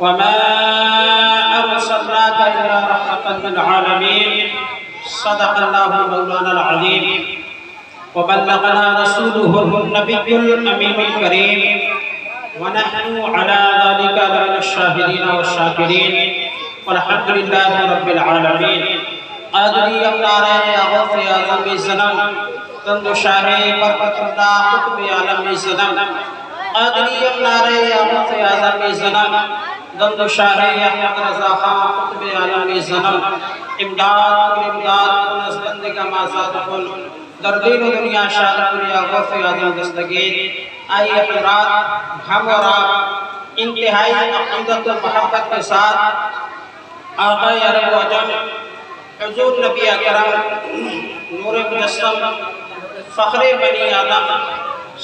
وما أرسلناك إلا رحمة للعالمين صدق الله مولانا العظيم وبلغنا رسوله النبي الأمين الكريم ونحن على ذلك لمن الشاهدين والشاكرين والحمد لله رب العالمين قادری ابطار غوث اعظم زنم تند شاہ برکت اللہ قطب عالم زنم قادری ابطار غوث اعظم زنم تند شاہ احمد رضا خان قطب عالم زنم امداد نزدند کا مازاد کل در دین و دنیا شاہ پوری غوث اعظم دستگیر آئی حضرات ہم اور آپ انتہائی عقیدت و محبت کے ساتھ آقا عرب و عجم حضور نبی اکرم نور مجسم فخر بنی آدم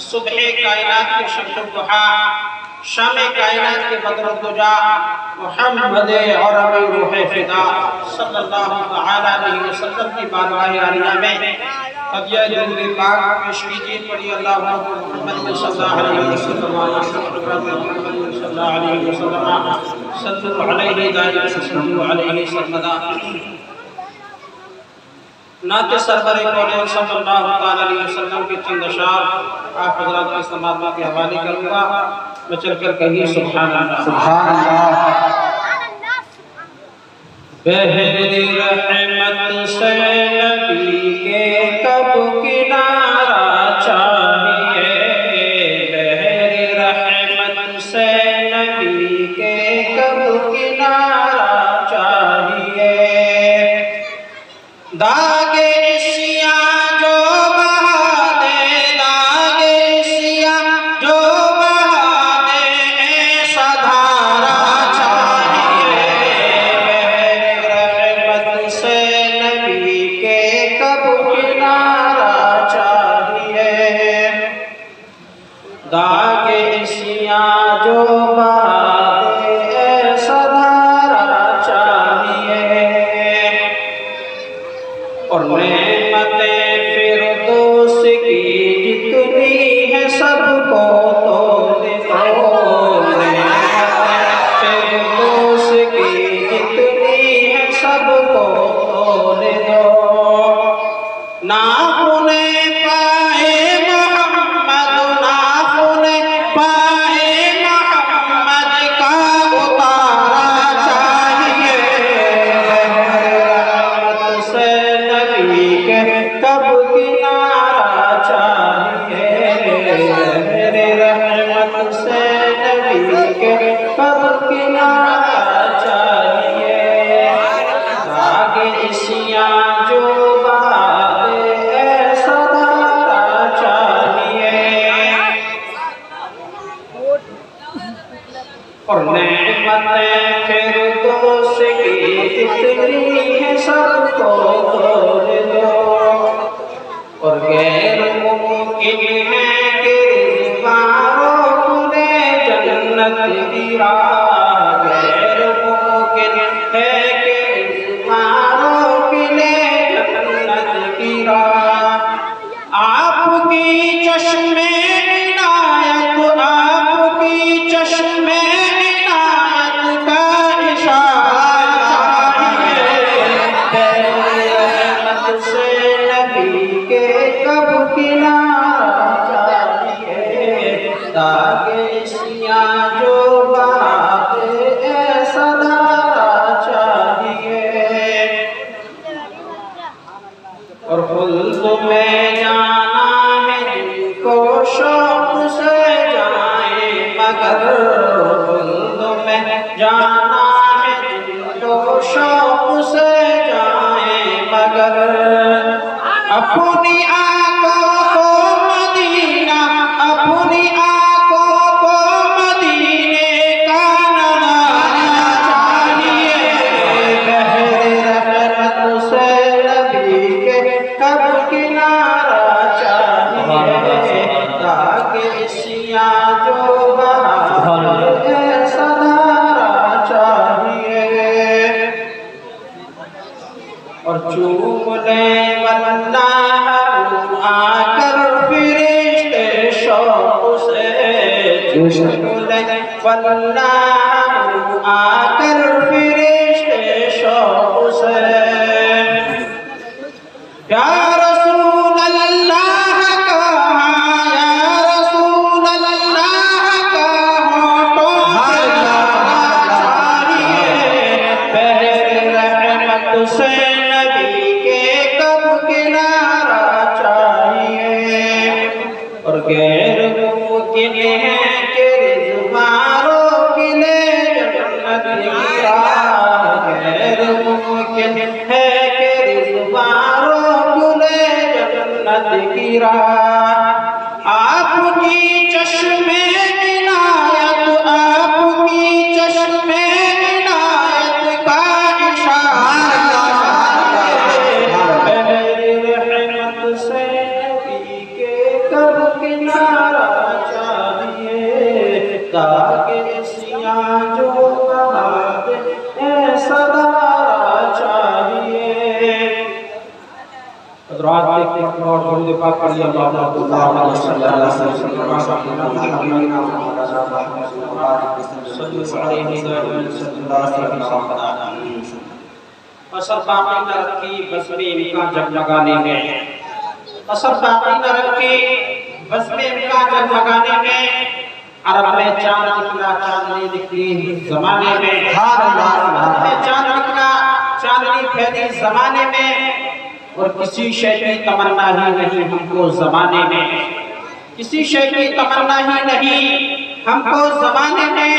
صبح کائنات کے شمس الضحیٰ شام کائنات کے بدر الدجا محمد عربی روح فدا صلی اللہ علیہ وسلم کی بارگاہ عالیہ میں قضیہ درود پاک پیش کیجیے پڑھی اللہ محمد صلی اللہ علیہ وسلم صلی اللہ علیہ وسلم صلی اللہ علیہ وسلم نعت سرور کونین صلی اللہ علیہ وسلم کی چند اشعار آپ حضرات کے سماعت کے حوالے کروں گا میں چل کر کہیے سبحان اللہ سبحان اللہ بہر رحمت سے نبی کے کب کنارہ چاہیے بہر رحمت سے نبی کے کب کنارہ چاہیے داغے سیاہ جو بہا دے داغے سیاہ جو بہا دے ایسا دھارا چاہیے بہر رحمت سے نبی کے کب کنارہ چاہیے داغے سیاہ جو بہا دے ایسا دھارا چاہیے اور نعمت فردوس کی جتنی ہے سب کو تو دے دو نعمت فردوس کی جتنی ہے سب کو تو دے دو ناخن پائے محمد ناخن پائے محمد کا اتارا چاہیے رحمت سے نبی کے کب کنارہ چاہیے میرے رحمت سے نبی کے کب کنارہ چاہیے آگے سیاہ جو بات ایسا دھارا چاہیے اور نعمت فردوس کی جتنی ہے سب کو دے دو اور غیر ممکن ہے کہ رضوانوں نے جنت دی راہ غیر ممکن ہے کہ رضوانوں نے جنت دی راہ آپ کی چشم عنایت آپ کی چشم عنایت کا اشارہ چاہیے رحمت سے نبی کے کب کنارہ چاہیے داغے سیاہ جو بات ایسا دھارا چاہیے اور خلد میں جانا ہے جن کو شوق سے جائیں مگر خلد میں جانا ہے جن کو شوق سے جائیں مگر اپنی آنکھوں کو مدینہ اپنی آنکھوں کو مدینے کا نظارہ چاہیے بہر رحمت سے نبی کے کب کنارہ چاہیے تاکہ سیاہ جو بہا ایسا دھارا چاہیے اور چوم لے واللہ آ کر فرشتے شوق سے چوم لے واللہ آ میرا آپ کی چشم عنایت آپ کی چشم عنایت کا اشارہ رحمت سے پی کے کر کنارہ چاہیے تاکہ سیاہ جو بہا دے صدارہ چاہیے۔ حضرات ایک مرتبہ اور درود پاک پڑھیے اللہم صلی اللہ علیہ وسلم اثر باقی نہ رکھی بزم امکان جگمگانے میں، اثر باقی نہ رکھی بزم امکان جگمگانے میں، عرب میں چاند نکلا چاندنی نکلی زمانے میں، عرب میں چاند نکلا چاندنی پھیلی زمانے میں، اور کسی شے کی تمنا ہی نہیں ہم کو زمانے میں، کسی شے کی تمنا ہی نہیں ہم کو زمانے میں،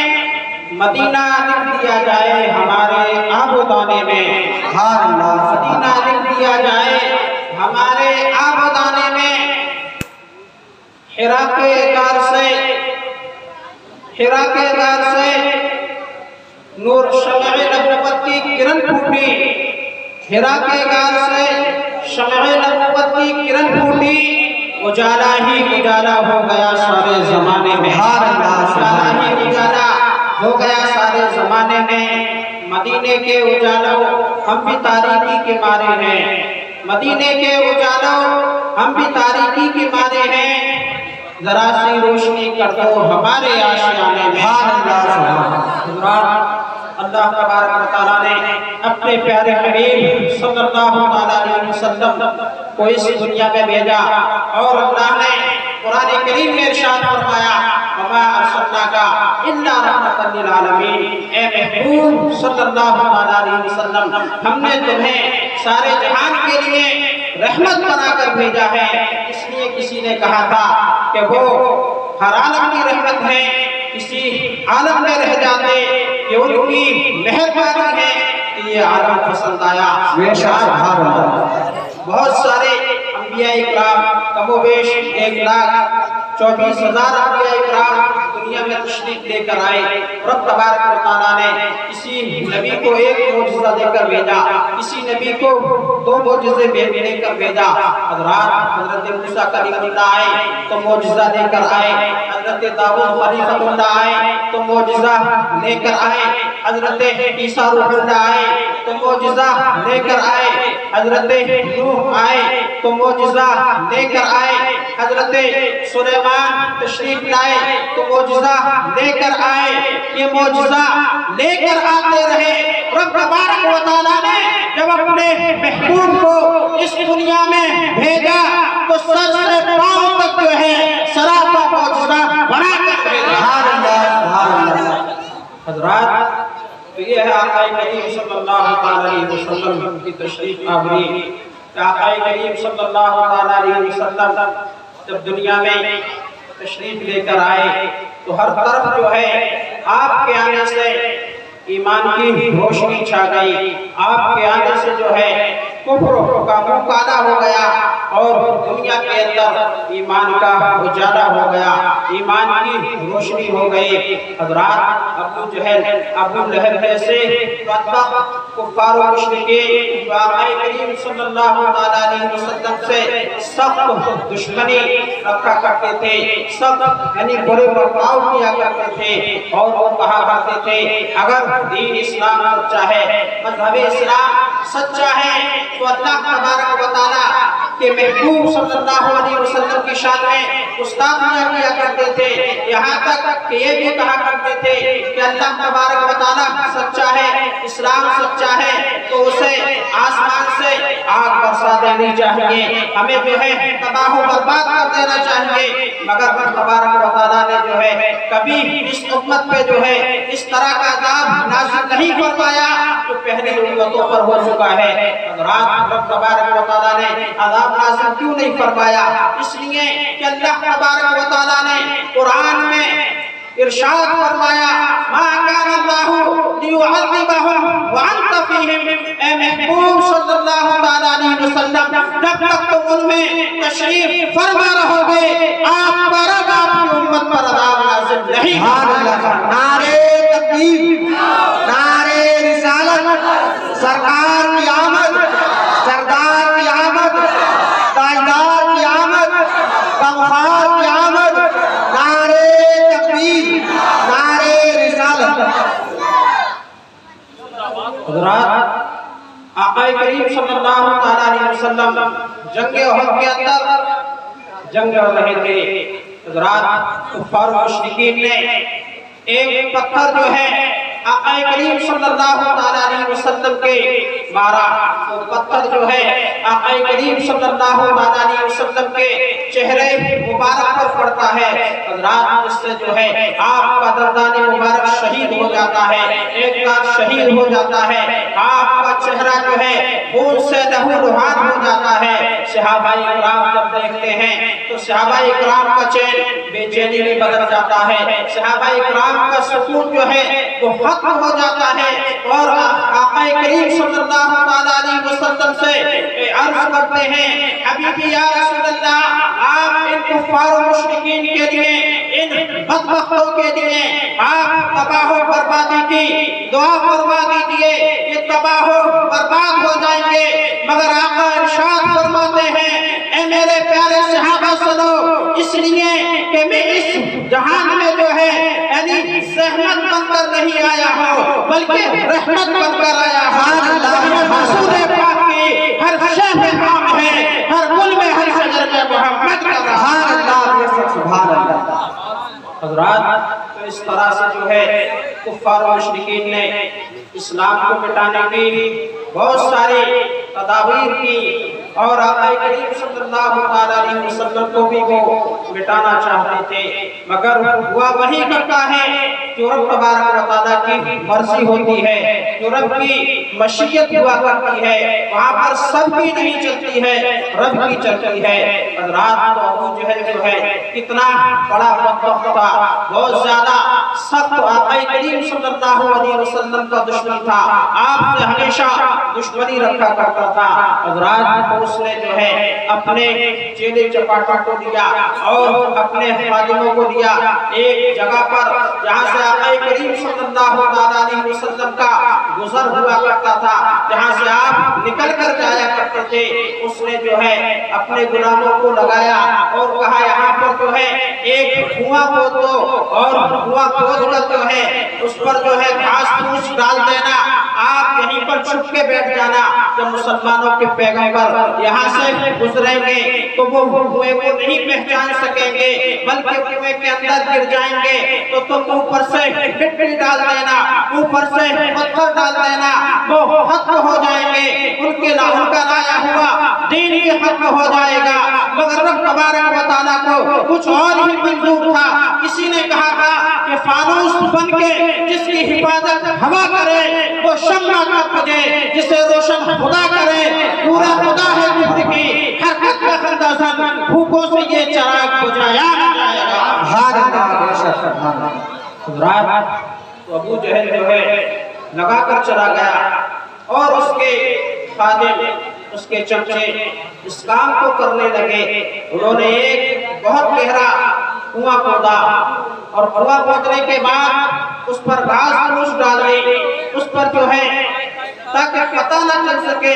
مدینہ لکھ دیا جائے ہمارے آبودانے میں، مدینہ لکھ دیا جائے ہمارے آبودانے میں۔ حرا کے غار سے نور شمع نبوت کی کرن پھوٹی، حرا کے غار سے شمع نبوت کی کرن پھوٹی، اجالا ہی اجالا ہو گیا سارے زمانے میں، اجالا ہی اجالا ہو گیا سارے زمانے میں۔ مدینے کے اجالوں ہم بھی تاریکی کے مارے ہیں، مدینے کے اجالوں ہم بھی تاریکی کے مارے ہیں، ذرا سی روشنی کر دو ہمارے آشیانے میں۔ اللہ تبارک و تعالیٰ نے اپنے پیارے حبیب صلی اللہ علیہ وسلم کو اس دنیا میں بھیجا، اور اللہ نے قرآن کریم میں ارشاد فرمایا وَمَا أَرْسَلْنَاكَ إِلَّا رَحْمَةً لِلْعَالَمِينَ، اے محبوب صلی اللہ علیہ وسلم ہم نے تمہیں سارے جہان کے لیے رحمت بنا کر بھیجا ہے۔ اس لیے کسی نے کہا تھا کہ وہ ہر عالم کی رحمت ہے، کسی عالم میں رہ جاتے کہ ان کی مہربانی ہے کہ یہ عالم پسند آیا۔ بہت سارے انبیاء اکرام کم و بیش 1,24,000 انبیاء اکرام دنیا میں تشریف لے کر آئے، رب تبارک و تعالیٰ نے کسی نبی کو ایک معجزہ دے کر بھیجا، کسی نبی کو 2 معجزے دے کر بھیجا۔ حضرت موسیٰ کلیم اللہ آئے تو معجزہ دے کر آئے، حضرت داؤد خلیفۃ اللہ آئے تو معجزہ لے کر آئے، حضرت عیسیٰ روح اللہ آئے تو معجزہ لے کر آئے، حضرت نوح آئے تو معجزہ لے کر آئے، حضرت سلیمان تشریف لائے تو معجزہ لے کر آئے۔ یہ معجزہ لے کر آتے رہے۔ رب تبارک و تعالیٰ نے جب اپنے محبوب کو اس دنیا میں بھیجا تو سر سے پاؤں تک جو ہے سراپا معجزہ بنا کر بھیجا۔ حضرات تو یہ ہے آقا کریم صلی اللہ علیہ وسلم کی تشریف آوری کہ آقا کریم صلی اللہ علیہ وسلم جب دنیا میں تشریف لے کر آئے تو ہر طرف جو ہے آپ کے آنے سے ایمان کی روشنی چھا گئی، آپ کے آنے سے جو ہے کفر کا منہ کالا ہو گیا اور دنیا کے اندر ایمان کا اجالا ہو گیا، ایمان کی روشنی ہو گئی۔ حضرات ابو جہل ابو لہب جیسے کفار و مشرکین آقا کریم صلی اللہ علیہ وسلم سے سخت دشمنی رکھا کرتے تھے، سخت یعنی برے برتاؤ کیا کرتے تھے، اور وہ کہا کرتے تھے اگر دین اسلام سچا ہے، مذہب اسلام سچا ہے تو اللہ تبارک و تعالیٰ کہ محبوب صلی اللہ علیہ وسلم کی شان میں گستاخیاں کیا کرتے تھے، یہاں تک کہ یہ بھی کہا کرتے تھے کہ اللہ تبارک و تعالیٰ سچا ہے، اسلام سچا ہے تو اسے آسمان سے آگ برسا دینی چاہیے، ہمیں جو ہے تباہ و برباد کر دینا چاہیے، مگر اللہ تبارک و تعالیٰ نے جو ہے کبھی اس امت پہ جو ہے اس طرح کا عذاب نازل نہیں فرمایا جو پہلی امتوں پر ہو چکا ہے۔ رات رب تبارک و تعالیٰ نے عذاب نازل کیوں نہیں فرمایا؟ اس لیے کہ اللہ تبارک و تعالیٰ نے قرآن میں ارشاد فرمایا ما کان اللہ لیعذبہم وانت فیہم، اے محبوب صلی اللہ علیہ وسلم جب جب تک تم ان میں تشریف فرما رہو گے آپ پر آپ کی امت پر عذاب نازل نہیں ہوگا۔ نعرے تکبیر، نعرے رسالت، سرکار کی آمد، سردار کی آمد، تاجدار کی آمد، غمخوار کی آمد، نعرے تکبیر، نعرے رسالت۔ حضرات، آقا کریم صلی اللہ علیہ وسلم جنگ احد کے اندر جنگ لڑ رہے تھے۔ حضرات، کفار و مشرکین نے ایک پتھر جو ہے آقا کریم صلی اللہ علیہ وسلم کے مارا۔ وہ پتھر جو ہے آقا کریم صلی اللہ علیہ وسلم کے چہرے مبارک پر پڑتا ہے۔ حضرات، اس سے جو ہے آپ کا دندان مبارک شہید ہو جاتا ہے، ایک دانت شہید ہو جاتا ہے، آپ کا چہرہ جو ہے خون سے لہولہان ہو جاتا ہے۔ صحابہ کرام جب دیکھتے ہیں تو صحابہ کرام کا چین بے چینی میں بدل جاتا ہے، صحابہ کرام کا سکون جو ہے وہ ختم ہو جاتا ہے، اور آقا کریم صلی اللہ علیہ وسلم سے عرض کرتے ہیں، حبیبی یا رسول اللہ، آپ ان کفار و مشرکین کے لیے، ان بدبختوں کے لیے آپ تباہ و بربادی کی دعا فرما دیجئے، یہ تباہ و برباد ہو جائیں گے۔ مگر آقا ارشاد فرماتے ہیں، اے میرے پیارے صحابہ سنو، اس لیے کہ میں اس جہان میں جو ہے یعنی زحمت بن کر نہیں آیا ہوں بلکہ رحمت بن کر آیا ہوں۔ رسول پاک کی ہر شے میں نام ہے، ہر گل میں ہر شجر میں محمد کا سبحان اللہ۔ حضرات، تو اس طرح سے جو ہے کفار و مشرکین نے اسلام کو مٹانے کی بہت ساری تدابیر کی، اور آقا کریم صلی اللہ علیہ وسلم کو بھی وہ مٹانا چاہتے تھے، مگر ہوا وہی کرتا ہے جو رب تبارک و تعالیٰ کی مرضی ہوتی ہے، جو رب کی مشیت ہوا کرتی ہے، وہاں پر سب کی نہیں چلتی ہے، رب کی چلتی ہے۔ حضرات، تو ابو جہل جو ہے کتنا بڑا بدبخت تھا، بہت زیادہ سخت آقا کریم صلی اللہ علیہ وسلم کا دشمن تھا، آپ سے ہمیشہ دشمنی رکھا کرتا تھا۔ حضرات، اس نے جو ہے اپنے چیلے چپاٹوں کو دیا اور اپنے خادموں کو دیا ایک جگہ پر جہاں سے آقا کریم صلی اللہ علیہ وسلم کا گزر ہوا کرتا تھا، جہاں سے آپ نکل کر جایا کرتے تھے۔ اس نے جو ہے اپنے غلاموں کو لگایا اور کہا، یہاں پر جو ہے ایک کنواں کھود دو، اور کنواں کھود کر جو ہے اس پر جو ہے گھاس پھوس ڈال دینا، آپ یہیں پر چھپ کے بیٹھ جانا، جب مسلمانوں کے پیغمبر یہاں سے گزریں گے تو وہ کنویں کو نہیں پہچان سکیں گے بلکہ کنویں کے اندر گر جائیں گے، تو تم اوپر سے مٹی ڈال دینا، اوپر سے پتھر ڈال دینا، وہ ختم ہو جائیں گے، ان کا لایا ہوا دین بھی ختم ہو جائے گا۔ مگر رب تبارک و تعالیٰ کو کچھ اور ہی منظور تھا۔ کسی نے کہا تھا کہ فانوس بن کے جس کی حفاظت ہوا کرے وہ شمع کا بجے، جسے روشن خدا کرے پورا خدا ہے جس کی حرکت کا خندازن، بھوکوں سے یہ چراغ بجھایا جائے گا۔ حضرات، تو ابو جہل جو ہے لگا کر چلا گیا، اور اس کے خادم، اس کے چمچے اس کام کو کرنے لگے۔ انہوں نے ایک بہت گہرا کنواں کھودا، اور کنواں کھودنے کے بعد اس پر گھاس پھوس ڈال دی، اس پر جو ہے تاکہ پتہ نہ چل سکے،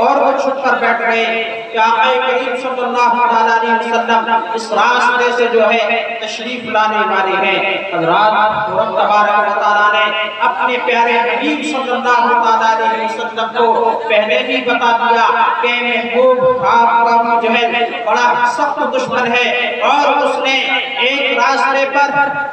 اور وہ چھپ کر بیٹھ گئے کہ آقا کریم صلی اللہ علیہ وسلم اس راستے سے جو ہے تشریف لانے والے ہیں۔ حضرات، رب تبارک و تعالیٰ نے اپنے پیارے حبیب صلی اللہ علیہ وسلم کو پہلے ہی بتا دیا کہ محبوب آپ کا جو ہے بڑا سخت دشمن ہے، اور اس نے ایک راستے پر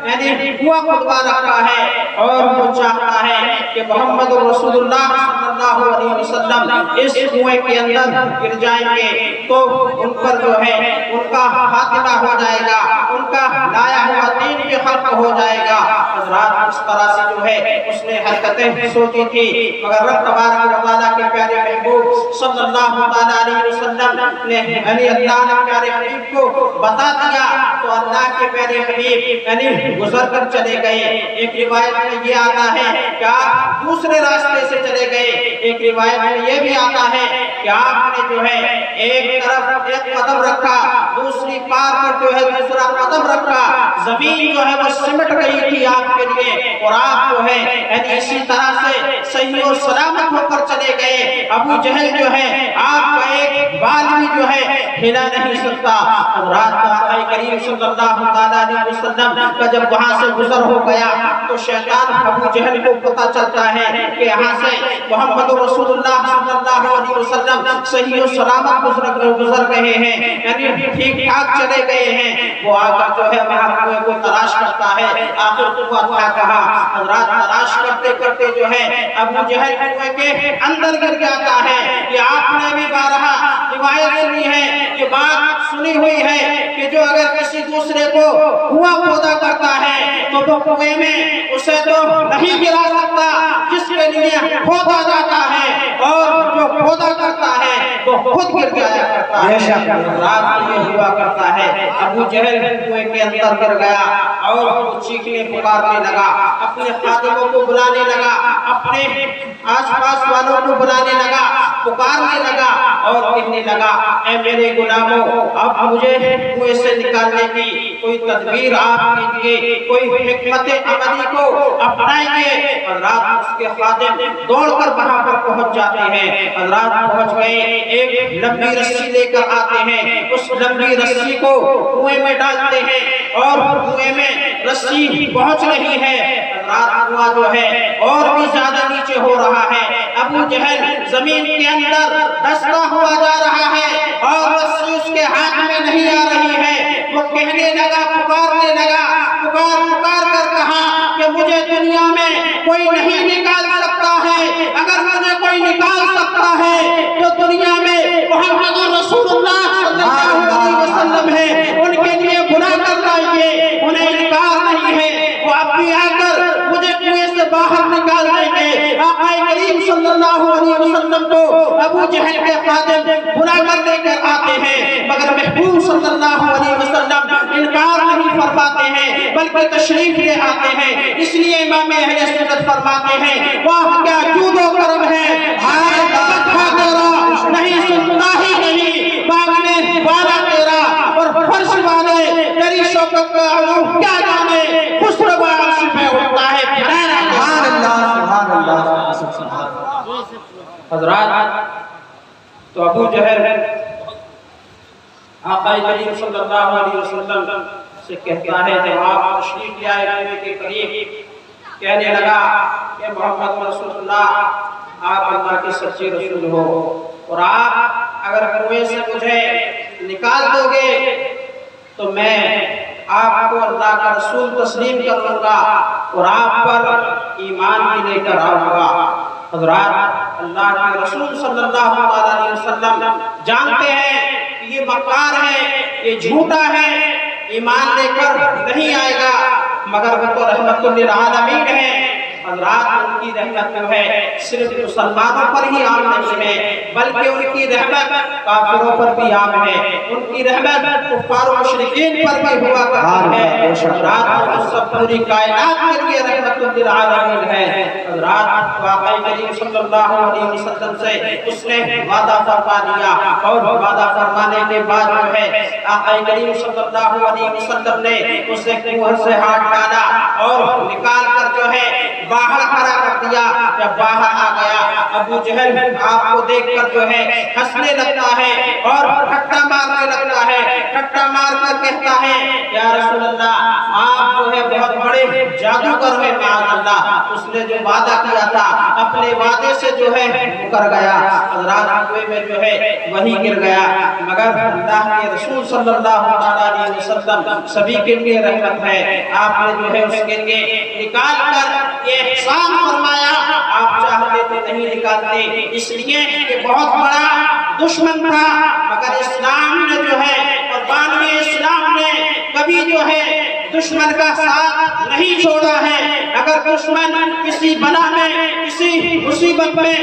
یعنی کنواں کھودوا رکھا ہے، اور وہ چاہتا ہے کہ محمد رسول اللہ صلی اللہ علیہ وسلم اس کنویں کے اندر گر جائیں گے تو ان پر جو ہے ان کا خاتمہ ہو جائے گا، ان کا لایا ہوا دین بھی ختم ہو جائے گا۔ حضرات، اس طرح سے جو ہے اس نے حرکتیں سوچی تھی، مگر رب تبارک و تعالیٰ کے پیارے محبوب صلی اللہ علیہ وسلم نے اللہ نے پیارے حبیب کو بتا دیا، تو اللہ کے پیارے حبیب یعنی گزر کر چلے گئے۔ ایک روایت میں یہ آتا ہے کہ آپ دوسرے راستے سے چلے گئے، ایک روایت میں یہ بھی آتا ہے کہ آپ نے جو ہے ایک طرف ایک قدم رکھا، دوسری پار پر جو ہے دوسرا قدم رکھا، زمین جو ہے وہ سمٹ گئی تھی آپ کے لیے، اور آپ جو ہے یعنی اسی طرح سے صحیح و سلامت ہو کر چلے گئے۔ ابو جہل جو ہے آپ کا ایک بال بھی جو ہے ہلا نہیں سکتا۔ حضرات آقا کریم صلی اللہ علیہ وسلم کا جب وہاں سے گزر ہو گیا تو شیطان ابو جہل کو پتہ چلتا ہے کہ یہاں سے محمد رسول اللہ صلی اللہ علیہ وسلم صحیح و سلامت گزر گئے ہیں، یعنی ٹھیک ٹھاک چلے گئے ہیں۔ وہ آقا جو ہے وہاں کنویں کو تلاش کرتا ہے، آخر کو کیا کہا؟ حضرات تلاش کرتے کرتے جو ہے ابو جہل کنویں کے اندر گر جاتا ہے۔ یہ آپ نے بھی بارہا روایت سنی ہے، یہ بات سنی ہوئی ہے کہ جو اگر کسی دوسرے کو کنواں کھودا کرتا ہے تو وہ کنویں میں اسے تو نہیں گرا سکتا جس کے لیے کھودا جاتا ہے، اور جو کھودا کرتا ہے وہ خود گر جایا کرتا ہے۔ رات میں یہ ہوا کرتا ہے، ابو جہل کنویں کے اندر گر گیا اور وہ چیخنے پکارنے لگا، اپنے خادموں کو بلانے لگا، اپنے آس پاس والوں کو بلانے لگا، پکارنے لگا اور کہنے لگا اے میرے غلاموں، اب مجھے کنویں سے نکالنے کی کوئی تدبیر آپ کیجئے، کوئی حکمت عملی کو اپنائیں گے۔ حضرات اس کے خادم دوڑ کر وہاں پر پہنچ جاتے ہیں، حضرات پہنچ گئے، ایک لمبی رسی لے کر آتے ہیں، اس لمبی رسی کو کنویں میں ڈالتے ہیں اور کنویں میں رسی پہنچ رہی ہے، حضرات کنواں جو ہے اور بھی زیادہ نیچے ہو رہا ہے، ابو جہل زمین کے اندر دھستا ہوا جا رہا ہے اور رسی اس کے ہاتھ میں نہیں آ رہی ہے۔ وہ کہنے لگا، پکارنے لگا، پکار کر کہا کہ مجھے دنیا میں کوئی نہیں نکال سکتا ہے، اگر مجھے کوئی نکال سکتا ہے تو دنیا میں محمد رسول اللہ صلی اللہ علیہ وسلم ہے، ان کے لیے بلا کر لائیے، انہیں انکار نہیں ہے، وہ اب بھی آ کر مجھے کنویں سے باہر نکال دیں گے۔ آقا کریم صلی اللہ علیہ وسلم کو ابو جہل کے خادم بلا کر لے کر آتے ہیں، مگر محبوب صلی اللہ علیہ وسلم انکار نہیں فرماتے ہیں بلکہ تشریف لے آتے ہیں۔ اس لیے امام اہل سنت فرماتے ہیں واہ کیا جود و کرم ہے، ہائے تھا تیرا نہیں سنتا ہی نہیں، مانگنے والا تیرا اور فرش والے تیری شوکت کا علوم کیا جانے، خسرو عرش پہ اٹھتا ہے پھیرا۔ سبحان اللہ سبحان اللہ۔ حضرات تو ابو جہل آقا کریم صلی اللہ علیہ وسلم سے کہتا ہے جب آپ تشریف لے آئے کنویں کے قریب، کہنے لگا کہ محمد رسول اللہ آپ اللہ کے سچے رسول ہو، اور آپ اگر کنویں سے مجھے نکال دو گے تو میں آپ کو اللہ کا رسول تسلیم کر لوں گا اور آپ پر ایمان بھی لے کر آؤں گا۔ حضرات اللہ کے رسول صلی اللہ علیہ وسلم جانتے ہیں کہ یہ مکار ہے، یہ جھوٹا ہے، ایمان لے کر نہیں آئے گا، مگر وہ تو رحمت للعالمین ہے۔ حضرات ان کی رحمت جو ہے صرف مسلمانوں پر ہی عام نہیں ہے بلکہ ان کی رحمت کافروں پر بھی عام ہے، ان کی رحمت کفار و مشرکین پر بھی ہوا کرتی ہے۔ حضرات وہ سب پوری کائنات کے لیے رحمت للعالمین ہے۔ حضرات آقا کریم صلی اللہ علیہ وسلم سے اس نے وعدہ فرما دیا، اور وعدہ فرمانے کے بعد جو ہے آقا کریم صلی اللہ علیہ وسلم نے اسے کنویں سے ہاتھ ڈالا اور نکال کر جو ہے باہر کھڑا کر دیا۔ جب باہر آ گیا ابو جہل آپ کو دیکھ کر جو ہے ہنسنے لگتا ہے اور ٹھٹا مارنے لگتا ہے، ٹھٹا مار کر کہتا ہے یا رسول اللہ آپ جو ہے بہت بڑے جادوگر ہیں، معاذ اللہ، اس نے جو وعدہ کیا تھا اپنے وعدے سے جو ہے مکر گیا۔ حضرات کنویں میں جو ہے وہی گر گیا، مگر اللہ کے رسول صلی اللہ علیہ وسلم سبھی کے لیے رحمت ہے، آپ نے جو ہے اس کے لیے نکال کر یہ احسان فرمایا، آپ چاہتے تو نہیں نکالتے، اس لیے کہ بہت بڑا دشمن تھا، مگر اسلام نے جو ہے اور بانی اسلام نے کبھی جو ہے دشمن کا ساتھ نہیں چھوڑا ہے۔ اگر دشمن کسی بلا میں کسی مصیبت میں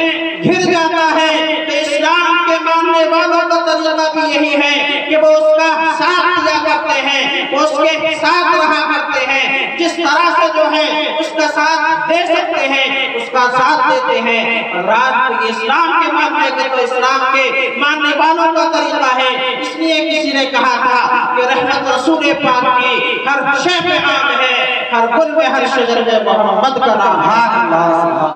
گھر جاتا ہے تو اسلام کے ماننے والوں کا طریقہ بھی یہی ہے کہ وہ اس کا ساتھ دیا کرتے ہیں، وہ اس کے ساتھ رہا کرتے ہیں۔ جس طرح سے جو ہے اس کا ساتھ دے سکتے ہیں اس کا ساتھ دیتے ہیں۔ رات کو اسلام کے ماننے کے تو اسلام کے ماننے والوں کا طریقہ ہے، اس لیے کسی نے کہا تھا کہ رحمت رسول پاک کی ہر شے میں عام ہے، ہر گل میں ہر شجر میں محمد کا نام ہے۔